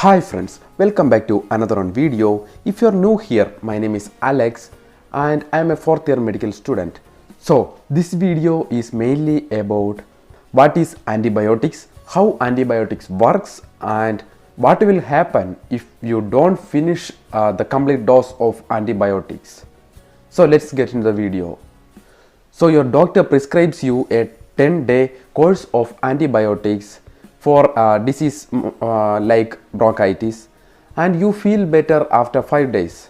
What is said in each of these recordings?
Hi friends, welcome back to another on video. If you're new here, my name is Alex and I am a 4th year medical student. So this video is mainly about what is antibiotics, how antibiotics works and what will happen if you don't finish the complete dose of antibiotics. So let's get into the video. So your doctor prescribes you a 10-day course of antibiotics for disease like bronchitis, and you feel better after 5 days.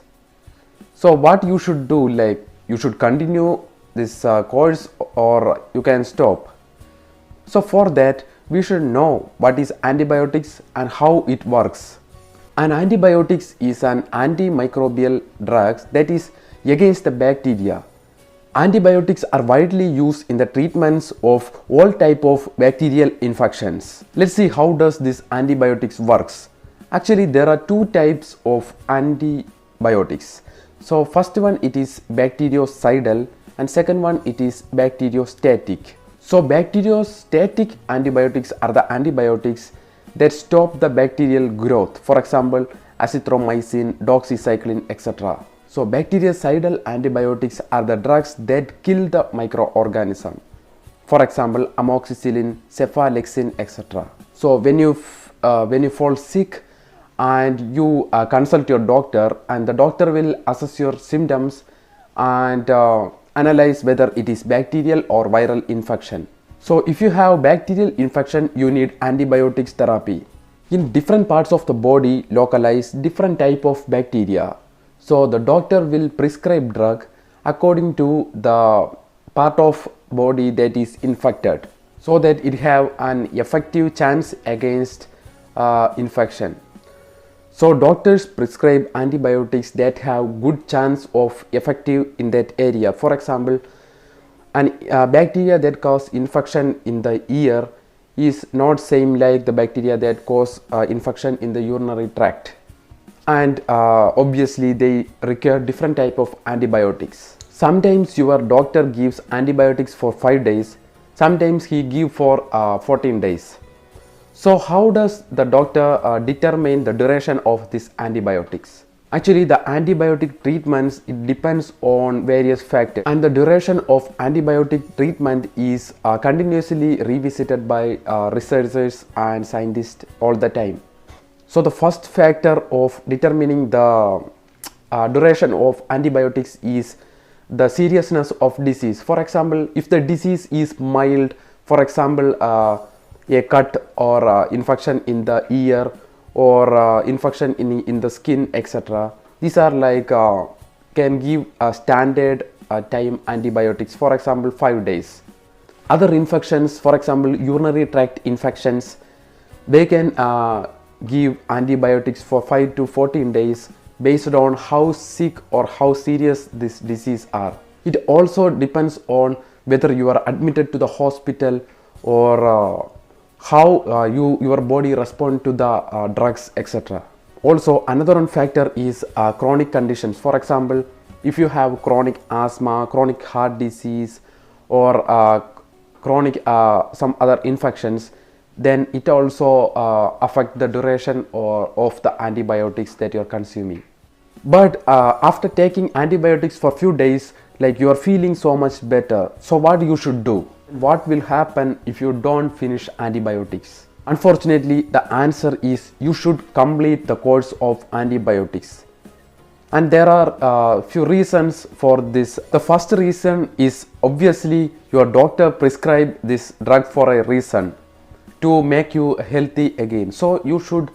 So what you should do, like you should continue this course or you can stop. So for that we should know what is antibiotics and how it works. An antibiotics is an antimicrobial drug that is against the bacteria. Antibiotics are widely used in the treatments of all type of bacterial infections. Let's see how does this antibiotics works. Actually, there are two types of antibiotics. So first one, it is bactericidal and second one, it is bacteriostatic. So bacteriostatic antibiotics are the antibiotics that stop the bacterial growth. For example, azithromycin, doxycycline, etc. So bactericidal antibiotics are the drugs that kill the microorganism. For example, amoxicillin, cephalexin, etc. So when you fall sick and you consult your doctor, and the doctor will assess your symptoms and analyze whether it is bacterial or viral infection. So if you have bacterial infection, you need antibiotics therapy. In different parts of the body localize different type of bacteria. So the doctor will prescribe drug according to the part of body that is infected, so that it have an effective chance against infection. So doctors prescribe antibiotics that have good chance of effective in that area. For example, an bacteria that cause infection in the ear is not same like the bacteria that cause infection in the urinary tract. And obviously they require different type of antibiotics. Sometimes your doctor gives antibiotics for 5 days, sometimes he give for 14 days. So how does the doctor determine the duration of these antibiotics? Actually, the antibiotic treatments, it depends on various factors, and the duration of antibiotic treatment is continuously revisited by researchers and scientists all the time. So the first factor of determining the duration of antibiotics is the seriousness of disease. For example, if the disease is mild, for example, a cut or infection in the ear or infection in the skin, etc. These are like can give a standard time antibiotics, for example 5 days. Other infections, for example urinary tract infections, they can give antibiotics for 5 to 14 days based on how sick or how serious this disease are. It also depends on whether you are admitted to the hospital or how your body respond to the drugs, etc. Also another one factor is chronic conditions. For example, if you have chronic asthma, chronic heart disease or chronic some other infections, then it also affect the duration of the antibiotics that you are consuming. But after taking antibiotics for few days, like you are feeling so much better, so what you should do? What will happen if you don't finish antibiotics? Unfortunately, the answer is you should complete the course of antibiotics. And there are few reasons for this. The first reason is obviously your doctor prescribed this drug for a reason, to make you healthy again. So you should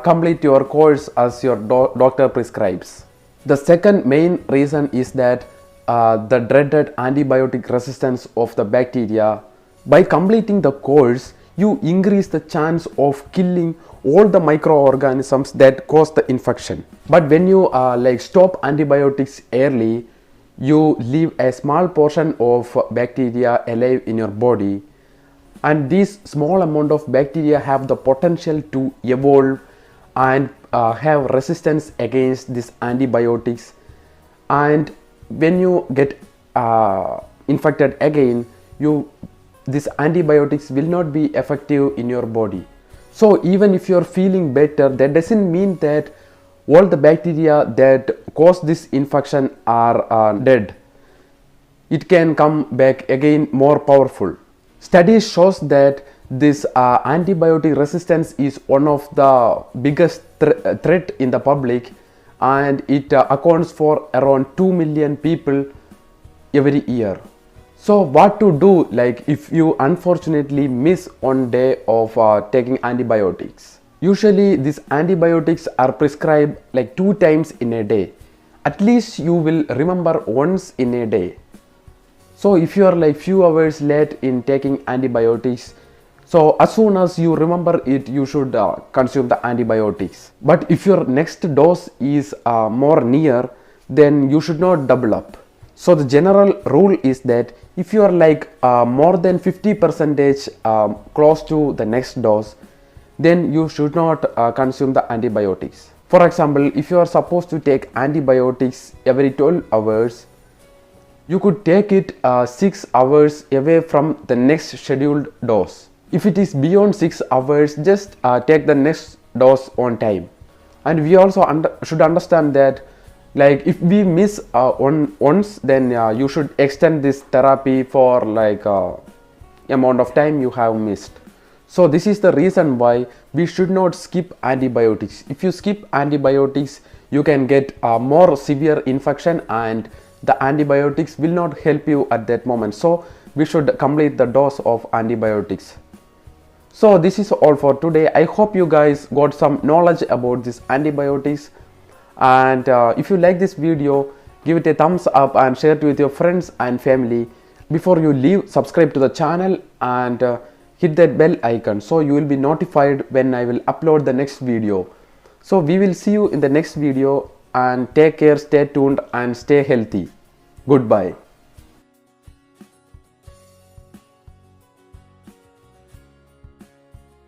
complete your course as your doctor prescribes. The second main reason is that the dreaded antibiotic resistance of the bacteria. By completing the course, you increase the chance of killing all the microorganisms that cause the infection. But when you like stop antibiotics early, you leave a small portion of bacteria alive in your body, and this small amount of bacteria have the potential to evolve and have resistance against these antibiotics, and when you get infected again, these antibiotics will not be effective in your body. So even if you're feeling better, that doesn't mean that all the bacteria that cause this infection are dead. It can come back again more powerful. Studies shows that this antibiotic resistance is one of the biggest threat in the public, and it accounts for around 2 million people every year. So what to do, like if you unfortunately miss one day of taking antibiotics? Usually these antibiotics are prescribed like 2 times in a day. At least you will remember once in a day. So if you are like few hours late in taking antibiotics, so as soon as you remember it, you should consume the antibiotics. But if your next dose is more near, then you should not double up. So the general rule is that if you are like more than 50% close to the next dose, then you should not consume the antibiotics. For example, if you are supposed to take antibiotics every 12 hours, you could take it 6 hours away from the next scheduled dose. If it is beyond 6 hours, just take the next dose on time. And we also should understand that, like if we miss once, then you should extend this therapy for like amount of time you have missed. So this is the reason why we should not skip antibiotics. If you skip antibiotics, you can get more severe infection, and the antibiotics will not help you at that moment. So we should complete the dose of antibiotics. So this is all for today. I hope you guys got some knowledge about these antibiotics. And if you like this video, give it a thumbs up and share it with your friends and family. Before you leave, subscribe to the channel and hit that bell icon so you will be notified when I will upload the next video. So we will see you in the next video, and take care, stay tuned and stay healthy. Goodbye.